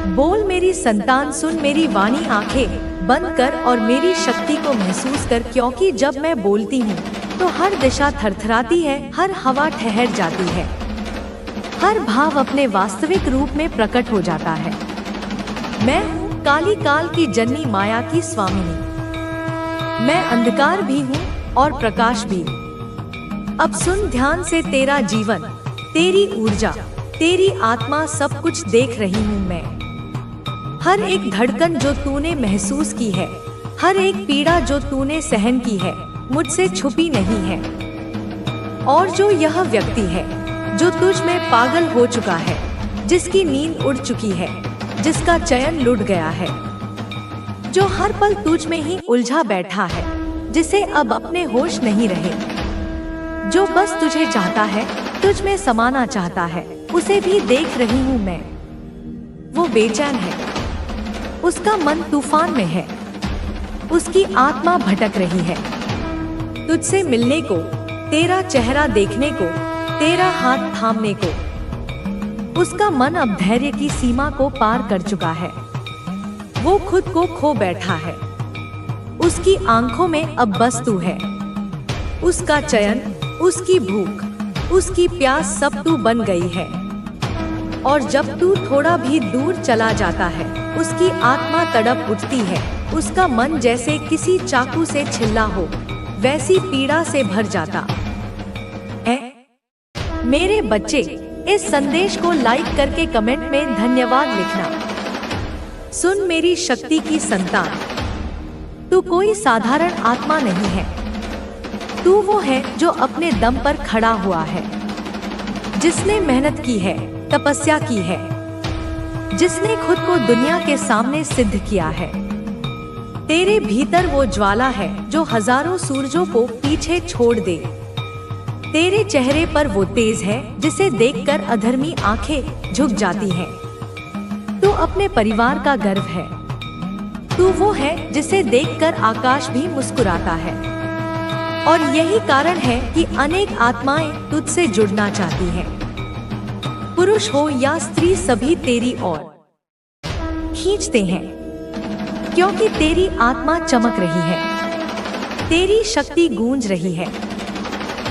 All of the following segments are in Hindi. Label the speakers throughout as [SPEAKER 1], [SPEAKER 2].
[SPEAKER 1] बोल मेरी संतान, सुन मेरी वाणी, आंखें बंद कर और मेरी शक्ति को महसूस कर, क्योंकि जब मैं बोलती हूँ तो हर दिशा थरथराती है, हर हवा ठहर जाती है, हर भाव अपने वास्तविक रूप में प्रकट हो जाता है। मैं हूँ काली काल की जननी, माया की स्वामिनी। मैं अंधकार भी हूँ और प्रकाश भी। अब सुन ध्यान से, तेरा जीवन, तेरी ऊर्जा, तेरी आत्मा, सब कुछ देख रही हूँ मैं। हर एक धड़कन जो तूने महसूस की है, हर एक पीड़ा जो तूने सहन की है, मुझसे छुपी नहीं है। और जो यह व्यक्ति है जो तुझ में पागल हो चुका है, जिसकी नींद उड़ चुकी है, जिसका चयन लुट गया है, जो हर पल तुझ में ही उलझा बैठा है, जिसे अब अपने होश नहीं रहे, जो बस तुझे चाहता है, तुझ में समाना चाहता है, उसे भी देख रही हूँ मैं। वो बेचैन है, उसका मन तूफान में है, उसकी आत्मा भटक रही है। तुझसे मिलने को, तेरा चेहरा देखने को, तेरा हाथ थामने को। उसका मन अब धैर्य की सीमा को पार कर चुका है। वो खुद को खो बैठा है। उसकी आंखों में अब बस तू है। उसका चयन, उसकी भूख, उसकी प्यास, सब तू बन गई है। और जब तू थोड़ा भी दूर चला जाता है, उसकी आत्मा तड़प उठती है। उसका मन जैसे किसी चाकू से छिला हो, वैसी पीड़ा से भर जाता है। मेरे बच्चे, इस संदेश को लाइक करके कमेंट में धन्यवाद लिखना। सुन मेरी शक्ति की संतान, तू कोई साधारण आत्मा नहीं है। तू वो है जो अपने दम पर खड़ा हुआ है, जिसने मेहनत की है, तपस्या की है, जिसने खुद को दुनिया के सामने सिद्ध किया है। तेरे भीतर वो ज्वाला है जो हजारों सूरजों को पीछे छोड़ दे। तेरे चेहरे पर वो तेज है जिसे देखकर अधर्मी आंखें झुक जाती हैं। तू अपने परिवार का गर्व है। तू वो है जिसे देखकर आकाश भी मुस्कुराता है। और यही कारण है कि अनेक आत्माएं तुझसे जुड़ना चाहती हैं। पुरुष हो या स्त्री, सभी तेरी ओर खींचते हैं, क्योंकि तेरी आत्मा चमक रही है, तेरी शक्ति गूंज रही है।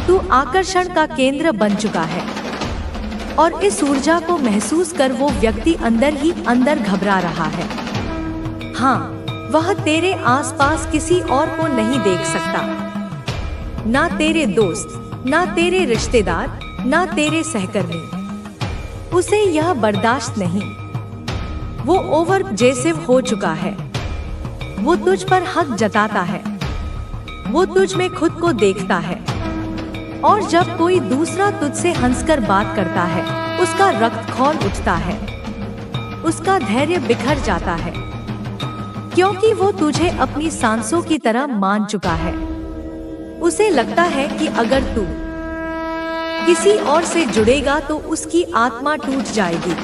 [SPEAKER 1] तू आकर्षण का केंद्र बन चुका है। और इस ऊर्जा को महसूस कर वो व्यक्ति अंदर ही अंदर घबरा रहा है। हाँ, वह तेरे आसपास किसी और को नहीं देख सकता। ना तेरे दोस्त, ना तेरे रिश्तेदार, ना तेरे सहकर्मी। उसे यह बर्दाश्त नहीं। वो ओवर जेसिव हो चुका है। वो तुझ पर हक जताता है। वो तुझ में खुद को देखता है। और जब कोई दूसरा तुझसे हंसकर बात करता है, उसका रक्त खौल उठता है, उसका धैर्य बिखर जाता है, क्योंकि वो तुझे अपनी सांसों की तरह मान चुका है। उसे लगता है कि अगर तू किसी और से जुड़ेगा तो उसकी आत्मा टूट जाएगी।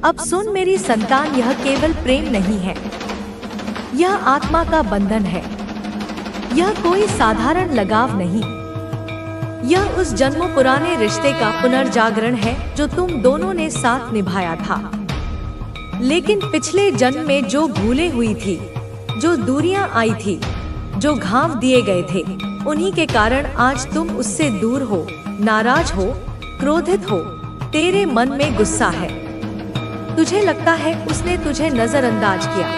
[SPEAKER 1] अब सुन मेरी संतान, यह केवल प्रेम नहीं है, यह आत्मा का बंधन है। यह कोई साधारण लगाव नहीं। यह उस जन्मों पुराने रिश्ते का पुनर्जागरण है जो तुम दोनों ने साथ निभाया था। लेकिन पिछले जन्म में जो भूले हुई थी, जो दूरियां आई थी, जो घाव दिए गए थे, उन्हीं के कारण आज तुम उससे दूर हो, नाराज हो, क्रोधित हो। तेरे मन में गुस्सा है। तुझे लगता है उसने तुझे नजरअंदाज किया,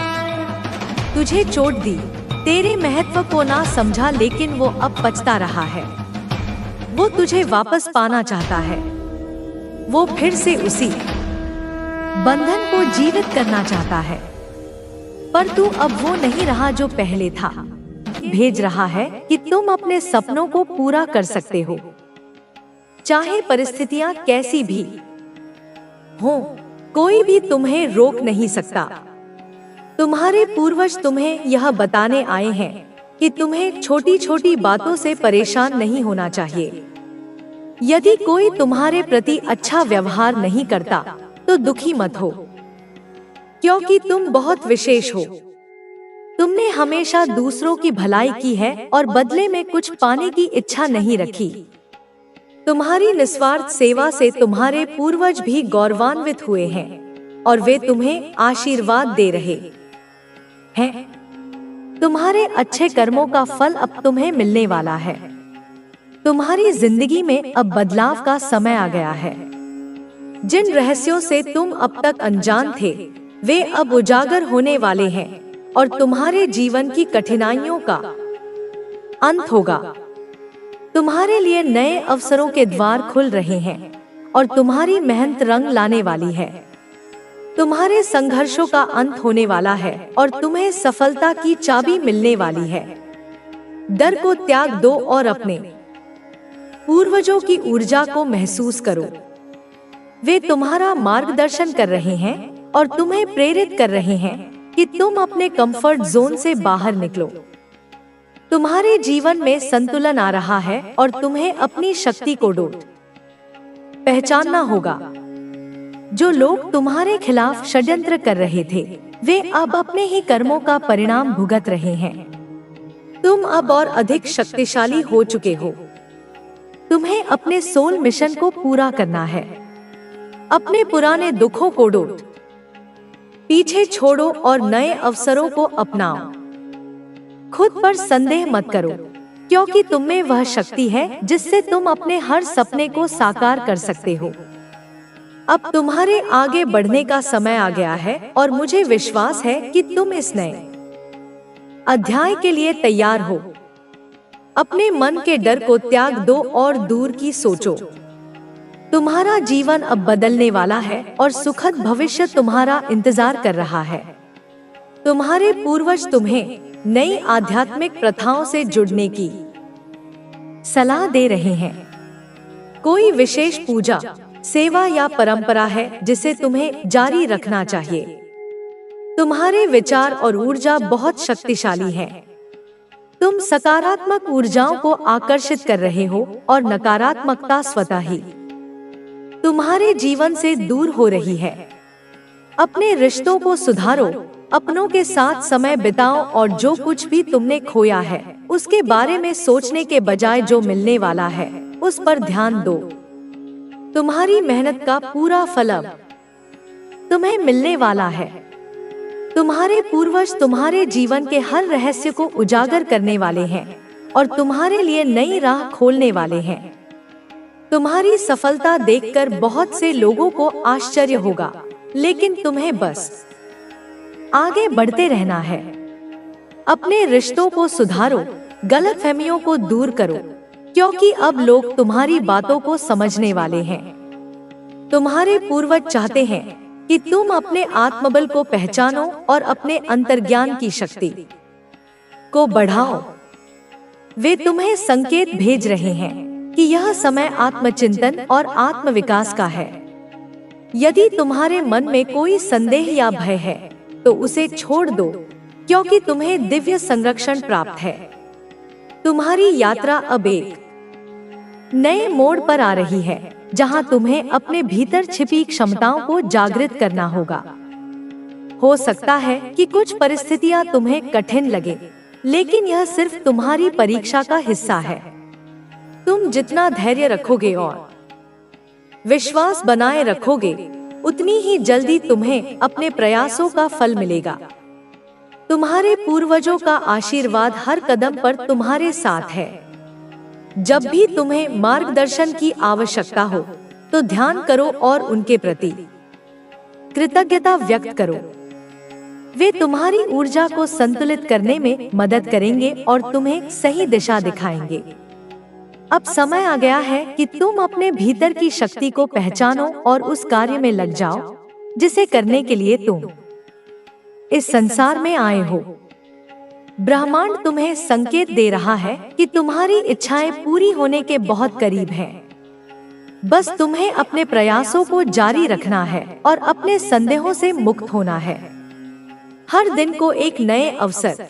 [SPEAKER 1] तुझे चोट दी, तेरे महत्व को ना समझा, लेकिन वो अब पछता रहा है। वो तुझे वापस पाना चाहता है। वो फिर से उसी बंधन को जीवित करना चाहता है। पर तू अब वो नहीं रहा जो पहले था। भेज रहा है कि तुम अपने सपनों को पूरा कर सकते हो, चाहे परिस्थितियां कैसी भी हो। कोई भी तुम्हें रोक नहीं सकता। तुम्हारे पूर्वज तुम्हें यह बताने आए हैं कि तुम्हें छोटी छोटी बातों से परेशान नहीं होना चाहिए। यदि कोई तुम्हारे प्रति अच्छा व्यवहार नहीं करता तो दुखी मत हो, क्योंकि तुम बहुत विशेष हो। तुमने हमेशा दूसरों की भलाई की है और बदले में कुछ पाने की इच्छा नहीं रखी। तुम्हारी निस्वार्थ सेवा से तुम्हारे पूर्वज भी गौरवान्वित हुए हैं और वे तुम्हें आशीर्वाद दे रहे हैं। तुम्हारे अच्छे कर्मों का फल अब तुम्हें मिलने वाला है। तुम्हारी जिंदगी में अब बदलाव का समय आ गया है। जिन रहस्यों से तुम अब तक अनजान थे, वे अब उजागर होने वाले हैं और तुम्हारे जीवन की कठिनाइयों का अंत होगा। तुम्हारे लिए नए अवसरों के द्वार खुल रहे हैं और तुम्हारी मेहनत रंग लाने वाली है। तुम्हारे संघर्षों का अंत होने वाला है और तुम्हें सफलता की चाबी मिलने वाली है। डर को त्याग दो और अपने पूर्वजों की ऊर्जा को महसूस करो। वे तुम्हारा मार्गदर्शन कर रहे हैं और तुम्हें प्रेरित कर रहे हैं कि तुम अपने कंफर्ट जोन से बाहर निकलो। तुम्हारे जीवन में संतुलन आ रहा है और तुम्हें अपनी शक्ति को पहचानना होगा। जो लोग तुम्हारे खिलाफ षड्यंत्र कर रहे थे, वे अब अपने ही कर्मों का परिणाम भुगत रहे हैं। तुम अब और अधिक शक्तिशाली हो चुके हो। तुम्हें अपने सोल मिशन को पूरा करना है। अपने पुराने दुखों को पीछे छोड़ो और नए अवसरों को अपनाओ। खुद पर संदेह मत करो, क्योंकि तुम में वह शक्ति है जिससे तुम अपने हर सपने को साकार कर सकते हो। अब तुम्हारे आगे बढ़ने का समय आ गया है और मुझे विश्वास है कि तुम इस नए अध्याय के लिए तैयार हो। अपने मन के डर को त्याग दो और दूर की सोचो। तुम्हारा जीवन अब बदलने वाला है और सुखद भविष्य तुम्हारा इंतजार कर रहा है। तुम्हारे पूर्वज तुम्हें नई आध्यात्मिक प्रथाओं से जुड़ने की सलाह दे रहे हैं। कोई विशेष पूजा, सेवा या परंपरा है जिसे तुम्हें जारी रखना चाहिए। तुम्हारे विचार और ऊर्जा बहुत शक्तिशाली है। तुम सकारात्मक ऊर्जाओं को आकर्षित कर रहे हो और नकारात्मकता स्वतः ही तुम्हारे जीवन से दूर हो रही है। अपने रिश्तों को सुधारो, अपनों के साथ समय बिताओ और जो कुछ भी तुमने खोया है उसके बारे में सोचने के बजाय जो मिलने वाला है उस पर ध्यान दो। तुम्हारी मेहनत का पूरा फल अब तुम्हें मिलने वाला है। तुम्हारे पूर्वज तुम्हारे जीवन के हर रहस्य को उजागर करने वाले हैं और तुम्हारे लिए नई राह खोलने वाले हैं। तुम्हारी सफलता देखकर बहुत से लोगों को आश्चर्य होगा, लेकिन तुम्हें बस आगे बढ़ते रहना है। अपने रिश्तों को सुधारो, गलतफहमियों को दूर करो, क्योंकि अब लोग तुम्हारी बातों को समझने वाले हैं। तुम्हारे पूर्वज चाहते हैं कि तुम अपने आत्मबल को पहचानो और अपने अंतर्ज्ञान की शक्ति को बढ़ाओ। वे तुम्हें संकेत भेज रहे हैं कि यह समय आत्मचिंतन और आत्मविकास का है। यदि तुम्हारे मन में कोई संदेह या भय है तो उसे छोड़ दो, क्योंकि तुम्हें दिव्य संरक्षण प्राप्त है। तुम्हारी यात्रा अब एक नए मोड़ पर आ रही है, जहां तुम्हें अपने भीतर छिपी क्षमताओं को जागृत करना होगा। हो सकता है कि कुछ परिस्थितियां तुम्हें कठिन लगे, लेकिन यह सिर्फ तुम्हारी परीक्षा का हिस्सा है। तुम जितना धैर्य रखोगे और विश्वास बनाए रखोगे, उतनी ही जल्दी तुम्हें अपने प्रयासों का फल मिलेगा। तुम्हारे पूर्वजों का आशीर्वाद हर कदम पर तुम्हारे साथ है। जब भी तुम्हें मार्गदर्शन की आवश्यकता हो तो ध्यान करो और उनके प्रति कृतज्ञता व्यक्त करो। वे तुम्हारी ऊर्जा को संतुलित करने में मदद करेंगे और तुम्हें सही दिशा दिखाएंगे। अब समय आ गया है कि तुम अपने भीतर की शक्ति को पहचानो और उस कार्य में लग जाओ जिसे करने के लिए तुम इस संसार में आए हो। ब्रह्मांड तुम्हें संकेत दे रहा है कि तुम्हारी इच्छाएं पूरी होने के बहुत करीब हैं। बस तुम्हें अपने प्रयासों को जारी रखना है और अपने संदेहों से मुक्त होना है। हर दिन को एक नए अवसर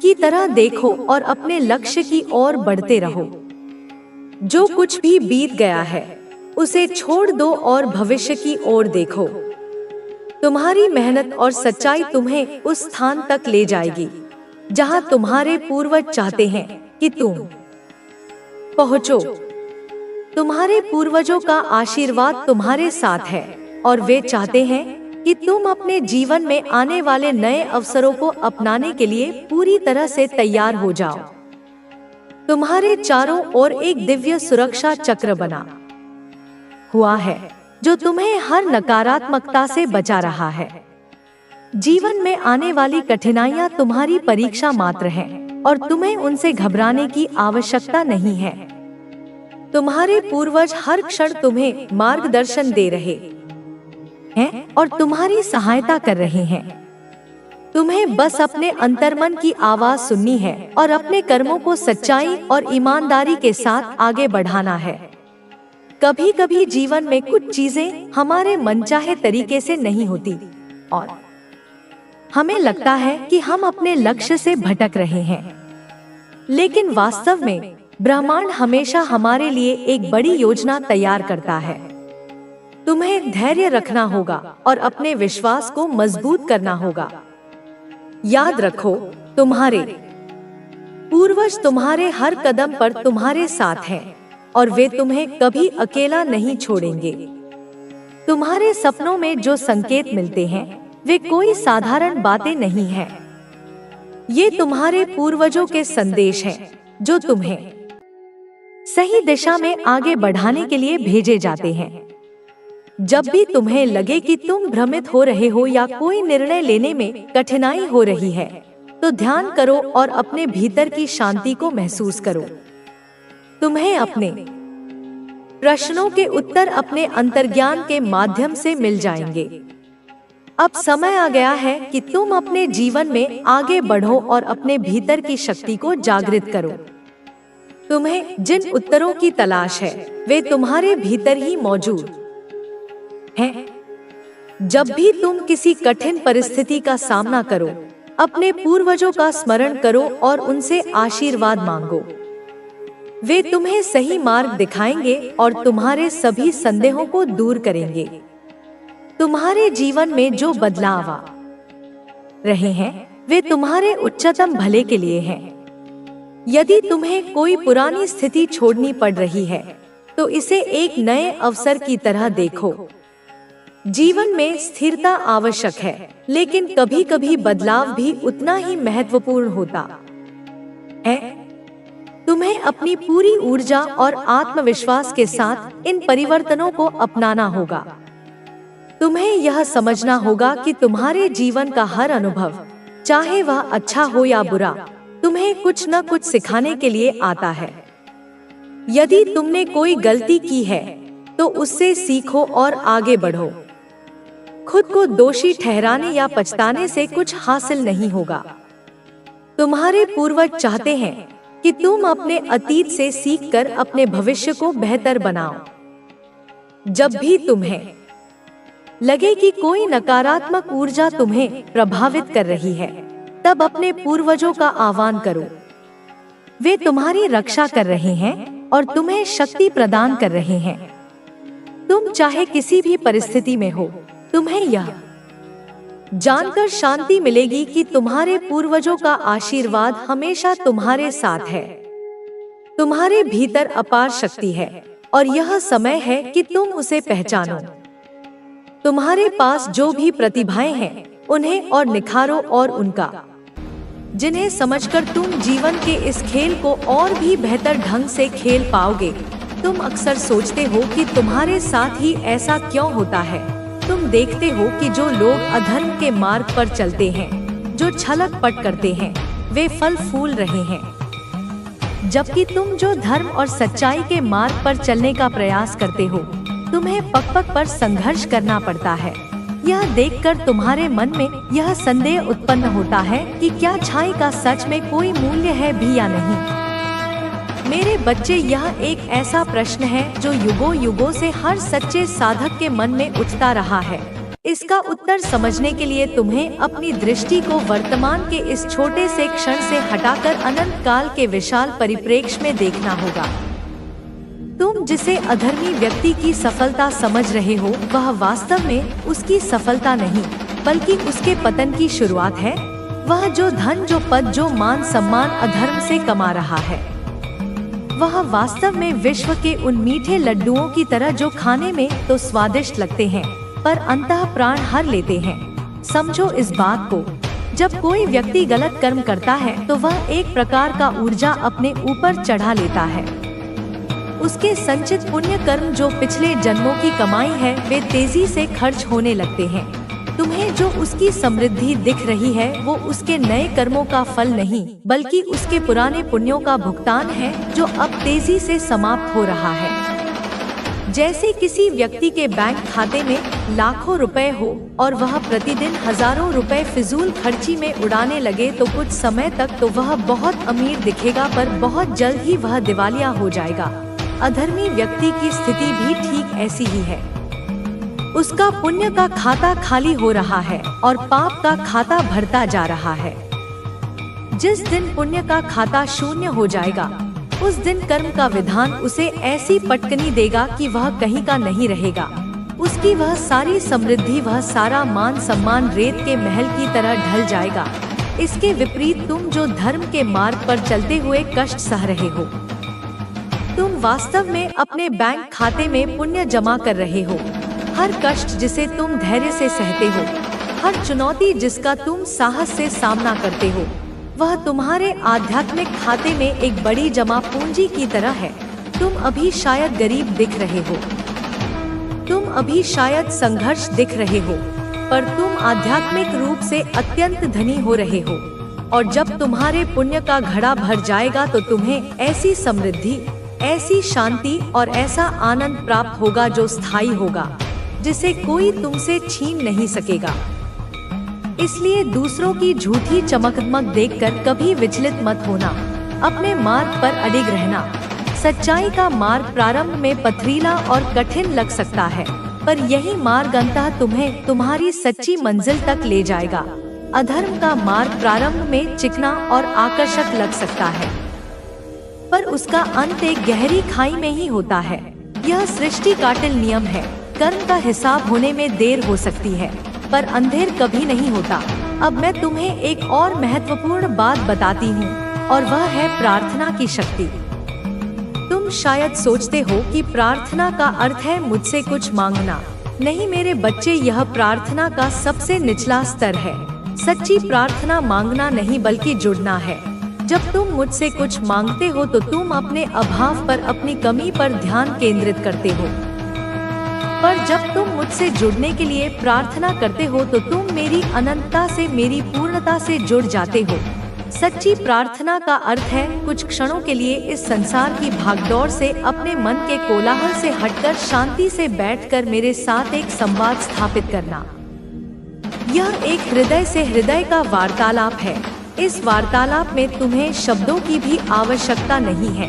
[SPEAKER 1] की तरह देखो और अपने लक्ष्य की ओर बढ़ते रहो। जो कुछ भी बीत गया है उसे छोड़ दो और भविष्य की ओर देखो। तुम्हारी मेहनत और सच्चाई तुम्हें उस स्थान तक ले जाएगी जहां तुम्हारे पूर्वज चाहते हैं कि तुम पहुंचो। तुम्हारे पूर्वजों का आशीर्वाद तुम्हारे साथ है और वे चाहते हैं कि तुम अपने जीवन में आने वाले नए अवसरों को अपनाने के लिए पूरी तरह से तैयार हो जाओ। तुम्हारे चारों ओर एक दिव्य सुरक्षा चक्र बना हुआ है जो तुम्हें हर नकारात्मकता से बचा रहा है। जीवन में आने वाली कठिनाइयां तुम्हारी परीक्षा मात्र हैं और तुम्हें उनसे घबराने की आवश्यकता नहीं है। तुम्हारे पूर्वज हर क्षण तुम्हें मार्गदर्शन दे रहे हैं और तुम्हारी सहायता कर रहे हैं। तुम्हें बस अपने अंतर्मन की आवाज सुननी है और अपने कर्मों को सच्चाई और ईमानदारी के साथ आगे बढ़ाना है। कभी कभी जीवन में कुछ चीजें हमारे मनचाहे तरीके से नहीं होती और हमें लगता है कि हम अपने लक्ष्य से भटक रहे हैं, लेकिन वास्तव में ब्रह्मांड हमेशा हमारे लिए एक बड़ी योजना तैयार करता है। तुम्हें धैर्य रखना होगा और अपने विश्वास को मजबूत करना होगा। याद रखो, तुम्हारे पूर्वज तुम्हारे हर कदम पर तुम्हारे साथ हैं और वे तुम्हें कभी अकेला नहीं छोड़ेंगे। तुम्हारे सपनों में जो संकेत मिलते हैं वे कोई साधारण बातें नहीं हैं। ये तुम्हारे पूर्वजों के संदेश हैं जो तुम्हें सही दिशा में आगे बढ़ाने के लिए भेजे जाते हैं। जब भी तुम्हें लगे कि तुम भ्रमित हो रहे हो या कोई निर्णय लेने में कठिनाई हो रही है, तो ध्यान करो और अपने भीतर की शांति को महसूस करो। तुम्हें अपने प्रश्नों के उत्तर अपने अंतर्ज्ञान के माध्यम से मिल जाएंगे। अब समय आ गया है कि तुम अपने जीवन में आगे बढ़ो और अपने भीतर की शक्ति को जागृत करो। तुम्हें जिन उत्तरों की तलाश है वे तुम्हारे भीतर ही मौजूद हैं। जब भी तुम किसी कठिन परिस्थिति का सामना करो, अपने पूर्वजों का स्मरण करो और उनसे आशीर्वाद मांगो। वे तुम्हें सही मार्ग दिखाएंगे और तुम्हारे सभी संदेहों को दूर करेंगे। तुम्हारे जीवन में जो बदलाव आ रहे हैं वे तुम्हारे उच्चतम भले के लिए हैं। यदि तुम्हें कोई पुरानी स्थिति छोड़नी पड़ रही है, तो इसे एक नए अवसर की तरह देखो। जीवन में स्थिरता आवश्यक है, लेकिन कभी-कभी बदलाव भी उतना ही महत्वपूर्ण होता है। तुम्हें अपनी पूरी ऊर्जा और आत्मविश्वास के साथ इन परिवर्तनों को अपनाना होगा। तुम्हें यह समझना होगा कि तुम्हारे जीवन का हर अनुभव, चाहे वह अच्छा हो या बुरा, तुम्हें कुछ न कुछ सिखाने के लिए आता है। यदि तुमने कोई गलती की है, तो उससे सीखो और आगे बढ़ो। खुद को दोषी ठहराने या पछताने से कुछ हासिल नहीं होगा। तुम्हारे पूर्वज चाहते हैं कि तुम अपने अतीत से सीखकर अपने भविष्य को बेहतर बनाओ। जब भी तुम्हें लगे कि कोई नकारात्मक ऊर्जा तुम्हें प्रभावित कर रही है, तब अपने पूर्वजों का आह्वान करो। वे तुम्हारी रक्षा कर रहे हैं और तुम्हें शक्ति प्रदान कर रहे हैं। तुम चाहे किसी भी परिस्थिति में हो, तुम्हें यह जानकर शांति मिलेगी कि तुम्हारे पूर्वजों का आशीर्वाद हमेशा तुम्हारे साथ है। तुम्हारे भीतर अपार शक्ति है और यह समय है कि तुम उसे पहचानो। तुम्हारे पास जो भी प्रतिभाएं हैं, उन्हें और निखारो और उनका जिन्हें समझकर तुम जीवन के इस खेल को और भी बेहतर ढंग से खेल पाओगे। तुम अक्सर सोचते हो कि तुम्हारे साथ ही ऐसा क्यों होता है। तुम देखते हो कि जो लोग अधर्म के मार्ग पर चलते हैं, जो छलक पट करते हैं, वे फल फूल रहे हैं, जबकि तुम जो धर्म और सच्चाई के मार्ग पर चलने का प्रयास करते हो, तुम्हें पग पग पर संघर्ष करना पड़ता है। यह देखकर तुम्हारे मन में यह संदेह उत्पन्न होता है कि क्या छाई का सच में कोई मूल्य है भी या नहीं। मेरे बच्चे, यह एक ऐसा प्रश्न है जो युगों युगों से हर सच्चे साधक के मन में उठता रहा है। इसका उत्तर समझने के लिए तुम्हें अपनी दृष्टि को वर्तमान के इस छोटे से क्षण से हटाकर अनंत काल के विशाल परिप्रेक्ष्य में देखना होगा। तुम जिसे अधर्मी व्यक्ति की सफलता समझ रहे हो, वह वास्तव में उसकी सफलता नहीं, बल्कि उसके पतन की शुरुआत है। वह जो धन, जो पद, जो मान सम्मान अधर्म से कमा रहा है, वह वास्तव में विश्व के उन मीठे लड्डुओं की तरह जो खाने में तो स्वादिष्ट लगते हैं, पर अंतः प्राण हर लेते हैं। समझो इस बात को, जब कोई व्यक्ति गलत कर्म करता है तो वह एक प्रकार का ऊर्जा अपने ऊपर चढ़ा लेता है। उसके संचित पुण्य कर्म जो पिछले जन्मों की कमाई है वे तेजी से खर्च होने लगते हैं। तुम्हें जो उसकी समृद्धि दिख रही है वो उसके नए कर्मों का फल नहीं बल्कि उसके पुराने पुण्यों का भुगतान है जो अब तेजी से समाप्त हो रहा है। जैसे किसी व्यक्ति के बैंक खाते में लाखों रुपए हो और वह प्रतिदिन हजारों रुपए फिजूल खर्ची में उड़ाने लगे तो कुछ समय तक तो वह बहुत अमीर दिखेगा पर बहुत जल्द ही वह दिवालिया हो जाएगा। अधर्मी व्यक्ति की स्थिति भी ठीक ऐसी ही है। उसका पुण्य का खाता खाली हो रहा है और पाप का खाता भरता जा रहा है। जिस दिन पुण्य का खाता शून्य हो जाएगा उस दिन कर्म का विधान उसे ऐसी पटकनी देगा कि वह कहीं का नहीं रहेगा। उसकी वह सारी समृद्धि, वह सारा मान सम्मान रेत के महल की तरह ढल जाएगा। इसके विपरीत तुम जो धर्म के मार्ग पर चलते हुए कष्ट सह रहे हो, तुम वास्तव में अपने बैंक खाते में पुण्य जमा कर रहे हो। हर कष्ट जिसे तुम धैर्य से सहते हो, हर चुनौती जिसका तुम साहस से सामना करते हो, वह तुम्हारे आध्यात्मिक खाते में एक बड़ी जमा पूंजी की तरह है। तुम अभी शायद गरीब दिख रहे हो, तुम अभी शायद संघर्ष दिख रहे हो, पर तुम आध्यात्मिक रूप से अत्यंत धनी हो रहे हो। और जब तुम्हारे पुण्य का घड़ा भर जाएगा तो तुम्हें ऐसी समृद्धि, ऐसी शांति और ऐसा आनंद प्राप्त होगा जो स्थायी होगा, जिसे कोई तुमसे छीन नहीं सकेगा। इसलिए दूसरों की झूठी चमक-धमक देखकर कभी विचलित मत होना, अपने मार्ग पर अडिग रहना। सच्चाई का मार्ग प्रारंभ में पथरीला और कठिन लग सकता है, पर यही मार्ग अंततः तुम्हें तुम्हारी सच्ची मंजिल तक ले जाएगा। अधर्म का मार्ग प्रारंभ में चिकना और आकर्षक लग सकता है, पर उसका अंत एक गहरी खाई में ही होता है। यह सृष्टि काटिल नियम है। कर्म का हिसाब होने में देर हो सकती है, पर अंधेर कभी नहीं होता। अब मैं तुम्हें एक और महत्वपूर्ण बात बताती हूँ और वह है प्रार्थना की शक्ति। तुम शायद सोचते हो कि प्रार्थना का अर्थ है मुझसे कुछ मांगना। नहीं मेरे बच्चे, यह प्रार्थना का सबसे निचला स्तर है। सच्ची प्रार्थना मांगना नहीं बल्कि जुड़ना है। जब तुम मुझसे कुछ मांगते हो तो तुम अपने अभाव पर, अपनी कमी पर ध्यान केंद्रित करते हो, पर जब तुम मुझसे जुड़ने के लिए प्रार्थना करते हो तो तुम मेरी अनंतता से, मेरी पूर्णता से जुड़ जाते हो। सच्ची प्रार्थना का अर्थ है कुछ क्षणों के लिए इस संसार की भागदौड़ से, अपने मन के कोलाहल से हटकर शांति से बैठकर मेरे साथ एक संवाद स्थापित करना। यह एक हृदय से हृदय का वार्तालाप है। इस वार्तालाप में तुम्हें शब्दों की भी आवश्यकता नहीं है।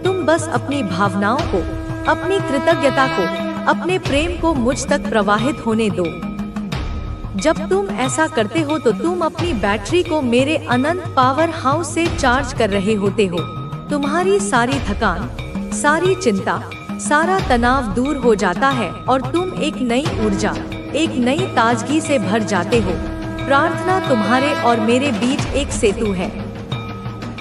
[SPEAKER 1] तुम बस अपनी भावनाओं को, अपनी कृतज्ञता को, अपने प्रेम को मुझ तक प्रवाहित होने दो। जब तुम ऐसा करते हो तो तुम अपनी बैटरी को मेरे अनंत पावर हाउस से चार्ज कर रहे होते हो। तुम्हारी सारी थकान, सारी चिंता, सारा तनाव दूर हो जाता है और तुम एक नई ऊर्जा, एक नई ताजगी से भर जाते हो। प्रार्थना तुम्हारे और मेरे बीच एक सेतु है।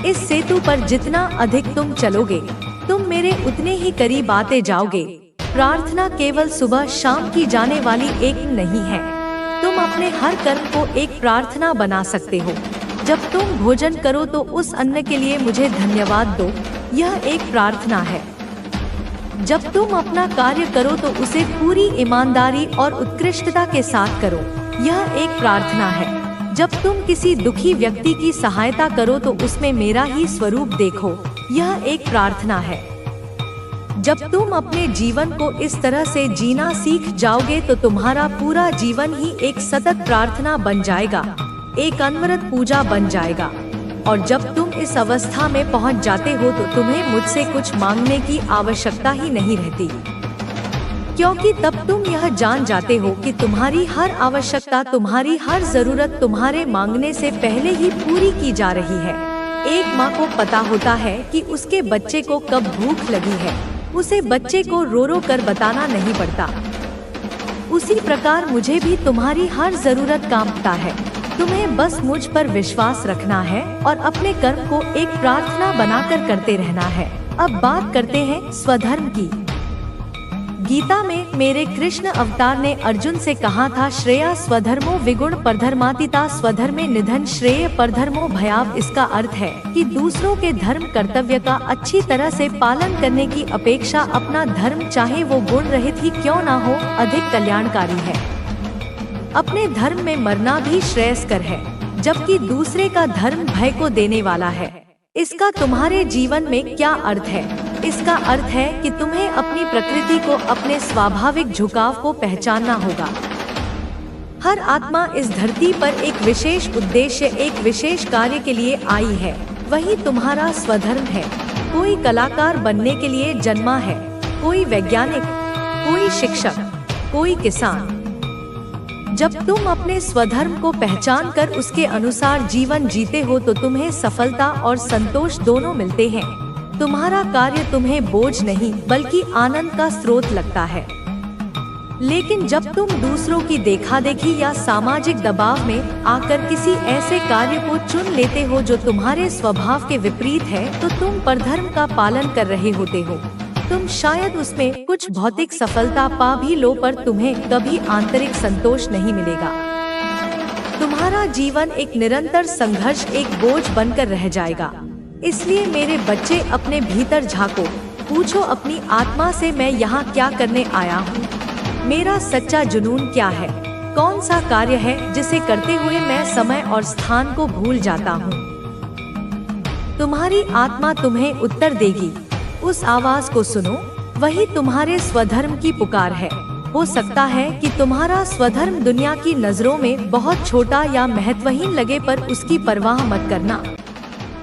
[SPEAKER 1] इस सेतु पर जितना अधिक तुम चलोगे, तुम मेरे उतने ही करीब आते जाओगे। प्रार्थना केवल सुबह शाम की जाने वाली एक नहीं है। तुम अपने हर कर्म को एक प्रार्थना बना सकते हो। जब तुम भोजन करो तो उस अन्न के लिए मुझे धन्यवाद दो, यह एक प्रार्थना है। जब तुम अपना कार्य करो तो उसे पूरी ईमानदारी और उत्कृष्टता के साथ करो, यह एक प्रार्थना है। जब तुम किसी दुखी व्यक्ति की सहायता करो तो उसमें मेरा ही स्वरूप देखो, यह एक प्रार्थना है। जब तुम अपने जीवन को इस तरह से जीना सीख जाओगे तो तुम्हारा पूरा जीवन ही एक सतत प्रार्थना बन जाएगा, एक अनवरत पूजा बन जाएगा। और जब तुम इस अवस्था में पहुंच जाते हो तो तुम्हें मुझसे कुछ मांगने की आवश्यकता ही नहीं रहती, क्योंकि तब तुम यह जान जाते हो कि तुम्हारी हर आवश्यकता, तुम्हारी हर जरूरत तुम्हारे मांगने से पहले ही पूरी की जा रही है। एक माँ को पता होता है कि उसके बच्चे को कब भूख लगी है, उसे बच्चे को रो रो कर बताना नहीं पड़ता। उसी प्रकार मुझे भी तुम्हारी हर जरूरत का पता है। तुम्हें बस मुझ पर विश्वास रखना है और अपने कर्म को एक प्रार्थना बनाकर करते रहना है। अब बात करते हैं स्वधर्म की। गीता में मेरे कृष्ण अवतार ने अर्जुन से कहा था, श्रेया स्वधर्मो विगुण परधर्मातिता स्वधर्मे निधन श्रेय परधर्मो भयाव। इसका अर्थ है कि दूसरों के धर्म कर्तव्य का अच्छी तरह से पालन करने की अपेक्षा अपना धर्म चाहे वो गुण रहित ही क्यों ना हो अधिक कल्याणकारी है। अपने धर्म में मरना भी श्रेयस्कर है, जबकि दूसरे का धर्म भय को देने वाला है। इसका तुम्हारे जीवन में क्या अर्थ है? इसका अर्थ है कि तुम्हें अपनी प्रकृति को, अपने स्वाभाविक झुकाव को पहचानना होगा। हर आत्मा इस धरती पर एक विशेष उद्देश्य, एक विशेष कार्य के लिए आई है। वही तुम्हारा स्वधर्म है। कोई कलाकार बनने के लिए जन्मा है, कोई वैज्ञानिक, कोई शिक्षक, कोई किसान। जब तुम अपने स्वधर्म को पहचान कर उसके अनुसार जीवन जीते हो तो तुम्हें सफलता और संतोष दोनों मिलते हैं। तुम्हारा कार्य तुम्हें बोझ नहीं बल्कि आनंद का स्रोत लगता है। लेकिन जब तुम दूसरों की देखा-देखी या सामाजिक दबाव में आकर किसी ऐसे कार्य को चुन लेते हो जो तुम्हारे स्वभाव के विपरीत है, तो तुम परधर्म का पालन कर रहे होते हो। तुम शायद उसमें कुछ भौतिक सफलता पा भी लो, पर तुम्हें कभी आंतरिक संतोष नहीं मिलेगा। तुम्हारा जीवन एक निरंतर संघर्ष, एक बोझ बनकर रह जाएगा। इसलिए मेरे बच्चे, अपने भीतर झांको, पूछो अपनी आत्मा से, मैं यहाँ क्या करने आया हूँ? मेरा सच्चा जुनून क्या है? कौन सा कार्य है जिसे करते हुए मैं समय और स्थान को भूल जाता हूँ? तुम्हारी आत्मा तुम्हें उत्तर देगी। उस आवाज को सुनो, वही तुम्हारे स्वधर्म की पुकार है। हो सकता है कि तुम्हारा स्वधर्म दुनिया की नजरों में बहुत छोटा या महत्वहीन लगे, पर उसकी परवाह मत करना।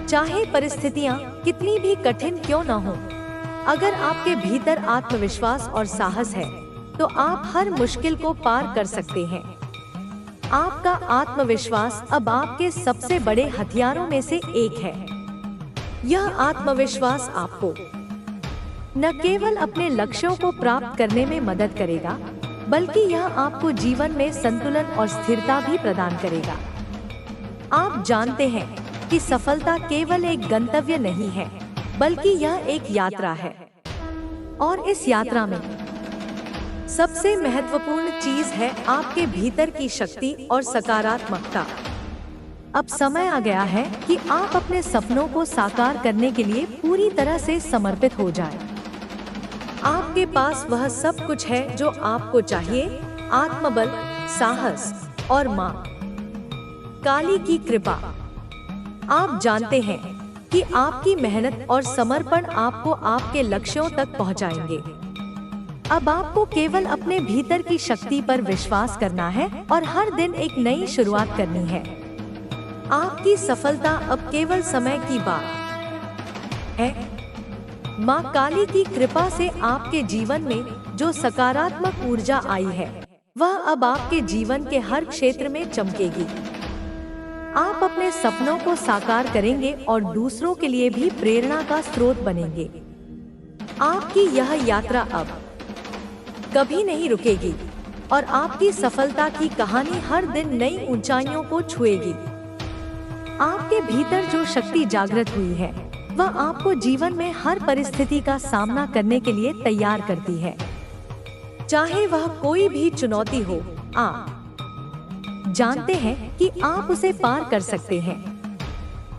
[SPEAKER 1] चाहे परिस्थितियाँ कितनी भी कठिन क्यों न हो, अगर आपके भीतर आत्मविश्वास और साहस है तो आप हर मुश्किल को पार कर सकते हैं। आपका आत्मविश्वास अब आपके सबसे बड़े हथियारों में से एक है। यह आत्मविश्वास आपको न केवल अपने लक्ष्यों को प्राप्त करने में मदद करेगा, बल्कि यह आपको जीवन में संतुलन और स्थिरता भी प्रदान करेगा। आप जानते हैं कि सफलता केवल एक गंतव्य नहीं है, बल्कि यह एक यात्रा है। और इस यात्रा में सबसे महत्वपूर्ण चीज है आपके भीतर की शक्ति और सकारात्मकता। अब समय आ गया है कि आप अपने सपनों को साकार करने के लिए पूरी तरह से समर्पित हो जाएं। आपके पास वह सब कुछ है जो आपको चाहिए, आत्मबल, साहस और माँ काली की कृपा। आप जानते हैं कि आपकी मेहनत और समर्पण आपको आपके लक्ष्यों तक पहुंचाएंगे। अब आपको केवल अपने भीतर की शक्ति पर विश्वास करना है और हर दिन एक नई शुरुआत करनी है। आपकी सफलता अब केवल समय की बात है। माँ काली की कृपा से आपके जीवन में जो सकारात्मक ऊर्जा आई है, वह अब आपके जीवन के हर क्षेत्र में चमकेगी। आप अपने सपनों को साकार करेंगे और दूसरों के लिए भी प्रेरणा का स्रोत बनेंगे। आपकी यह यात्रा अब कभी नहीं रुकेगी और आपकी सफलता की कहानी हर दिन नई ऊंचाइयों को छुएगी। आपके भीतर जो शक्ति जागृत हुई है, वह आपको जीवन में हर परिस्थिति का सामना करने के लिए तैयार करती है। चाहे वह कोई भी चुनौती हो, आप जानते हैं कि आप उसे पार कर सकते हैं।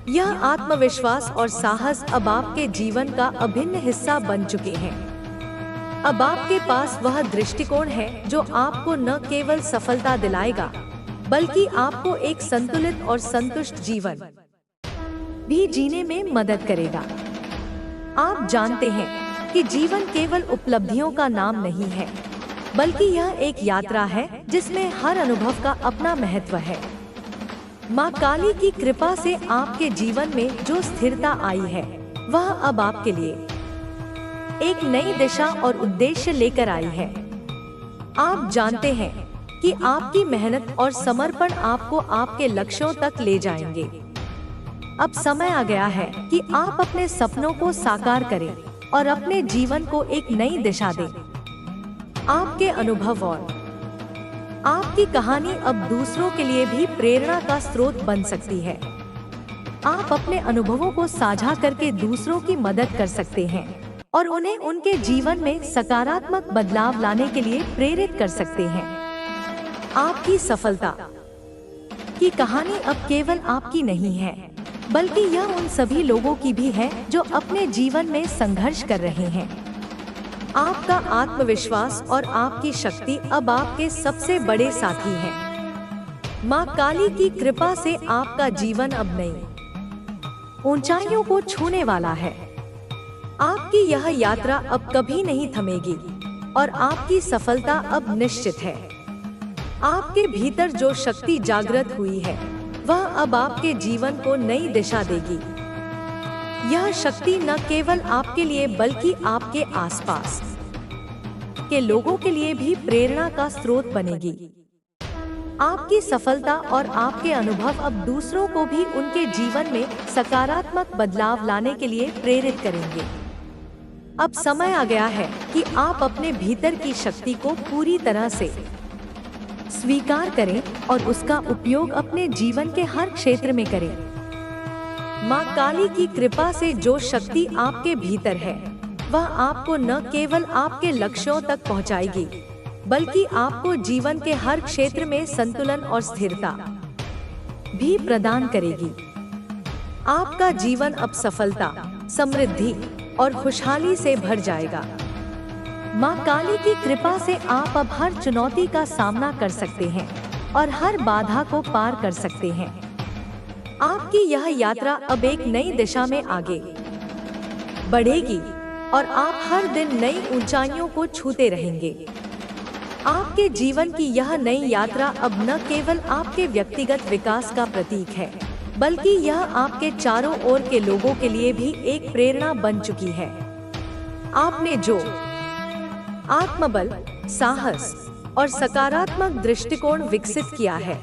[SPEAKER 1] यह आत्मविश्वास और साहस अब आपके जीवन का अभिन्न हिस्सा बन चुके हैं। अब आपके पास वह दृष्टिकोण है जो आपको न केवल सफलता दिलाएगा, बल्कि आपको एक संतुलित और संतुष्ट जीवन भी जीने में मदद करेगा। आप जानते हैं कि जीवन केवल उपलब्धियों का नाम नहीं है, बल्कि यह एक यात्रा है जिसमें हर अनुभव का अपना महत्व है। माँ काली की कृपा से आपके जीवन में जो स्थिरता आई है, वह अब आपके लिए एक नई दिशा और उद्देश्य लेकर आई है। आप जानते हैं कि आपकी मेहनत और समर्पण आपको आपके लक्ष्यों तक ले जाएंगे। अब समय आ गया है कि आप अपने सपनों को साकार करें और अपने जीवन को एक नई दिशा दें। आपके अनुभव और आपकी कहानी अब दूसरों के लिए भी प्रेरणा का स्रोत बन सकती है। आप अपने अनुभवों को साझा करके दूसरों की मदद कर सकते हैं और उन्हें उनके जीवन में सकारात्मक बदलाव लाने के लिए प्रेरित कर सकते हैं। आपकी सफलता की कहानी अब केवल आपकी नहीं है, बल्कि यह उन सभी लोगों की भी है जो अपने जीवन में संघर्ष कर रहे हैं। आपका आत्मविश्वास और आपकी शक्ति अब आपके सबसे बड़े साथी हैं। माँ काली की कृपा से आपका जीवन अब नई ऊंचाइयों को छूने वाला है। आपकी यह यात्रा अब कभी नहीं थमेगी और आपकी सफलता अब निश्चित है। आपके भीतर जो शक्ति जागृत हुई है, वह अब आपके जीवन को नई दिशा देगी। यह शक्ति न केवल आपके लिए बल्कि आपके आसपास के लोगों के लिए भी प्रेरणा का स्रोत बनेगी। आपकी सफलता और आपके अनुभव अब दूसरों को भी उनके जीवन में सकारात्मक बदलाव लाने के लिए प्रेरित करेंगे। अब समय आ गया है कि आप अपने भीतर की शक्ति को पूरी तरह से स्वीकार करें और उसका उपयोग अपने जीवन के हर क्षेत्र में करें। माँ काली की कृपा से जो शक्ति आपके भीतर है, वह आपको न केवल आपके लक्ष्यों तक पहुँचाएगी, बल्कि आपको जीवन के हर क्षेत्र में संतुलन और स्थिरता भी प्रदान करेगी। आपका जीवन अब सफलता, समृद्धि और खुशहाली से भर जाएगा। माँ काली की कृपा से आप अब हर चुनौती का सामना कर सकते हैं और हर बाधा को पार कर सकते हैं। आपकी यह यात्रा अब एक नई दिशा में आगे बढ़ेगी और आप हर दिन नई ऊंचाइयों को छूते रहेंगे। आपके जीवन की यह नई यात्रा अब न केवल आपके व्यक्तिगत विकास का प्रतीक है, बल्कि यह आपके चारों ओर के लोगों के लिए भी एक प्रेरणा बन चुकी है। आपने जो आत्मबल, साहस और सकारात्मक दृष्टिकोण विकसित किया है,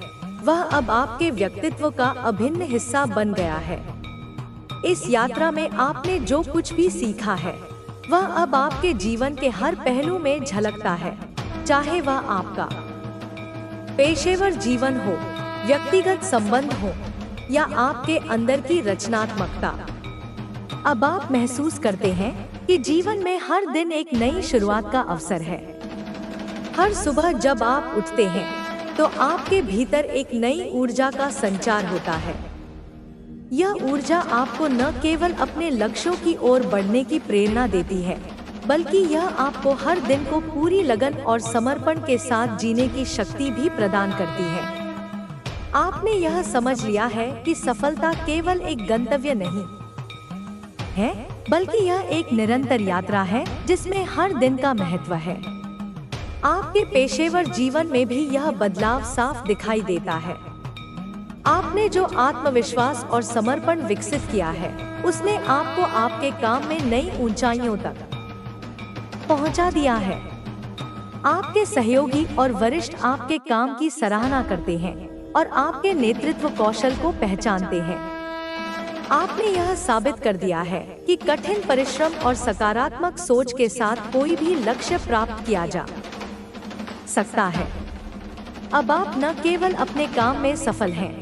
[SPEAKER 1] वह अब आपके व्यक्तित्व का अभिन्न हिस्सा बन गया है। इस यात्रा में आपने जो कुछ भी सीखा है, वह अब आपके जीवन के हर पहलू में झलकता है, चाहे वह आपका पेशेवर जीवन हो, व्यक्तिगत संबंध हो या आपके अंदर की रचनात्मकता। अब आप महसूस करते हैं कि जीवन में हर दिन एक नई शुरुआत का अवसर है। हर सुबह जब आप उठते हैं, तो आपके भीतर एक नई ऊर्जा का संचार होता है। यह ऊर्जा आपको न केवल अपने लक्ष्यों की ओर बढ़ने की प्रेरणा देती है, बल्कि यह आपको हर दिन को पूरी लगन और समर्पण के साथ जीने की शक्ति भी प्रदान करती है। आपने यह समझ लिया है कि सफलता केवल एक गंतव्य नहीं है, बल्कि यह एक निरंतर यात्रा है जिसमें हर दिन का महत्व है। आपके पेशेवर जीवन में भी यह बदलाव साफ दिखाई देता है। आपने जो आत्मविश्वास और समर्पण विकसित किया है, उसने आपको आपके काम में नई ऊंचाइयों तक पहुंचा दिया है। आपके सहयोगी और वरिष्ठ आपके काम की सराहना करते हैं और आपके नेतृत्व कौशल को पहचानते हैं। आपने यह साबित कर दिया है कि कठिन परिश्रम और सकारात्मक सोच के साथ कोई भी लक्ष्य प्राप्त किया जा सकता है। अब आप न केवल अपने काम में सफल हैं,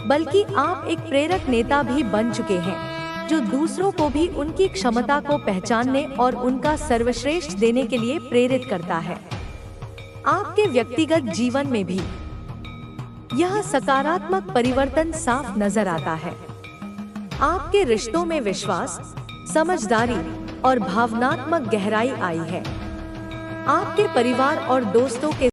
[SPEAKER 1] बल्कि आप एक प्रेरक नेता भी बन चुके हैं, जो दूसरों को भी उनकी क्षमता को पहचानने और उनका सर्वश्रेष्ठ देने के लिए प्रेरित करता है। आपके व्यक्तिगत जीवन में भी यह सकारात्मक परिवर्तन साफ नजर आता है। आपके रिश्तों में विश्वास, समझदारी और भावनात्मक गहराई आई है। आपके परिवार और दोस्तों के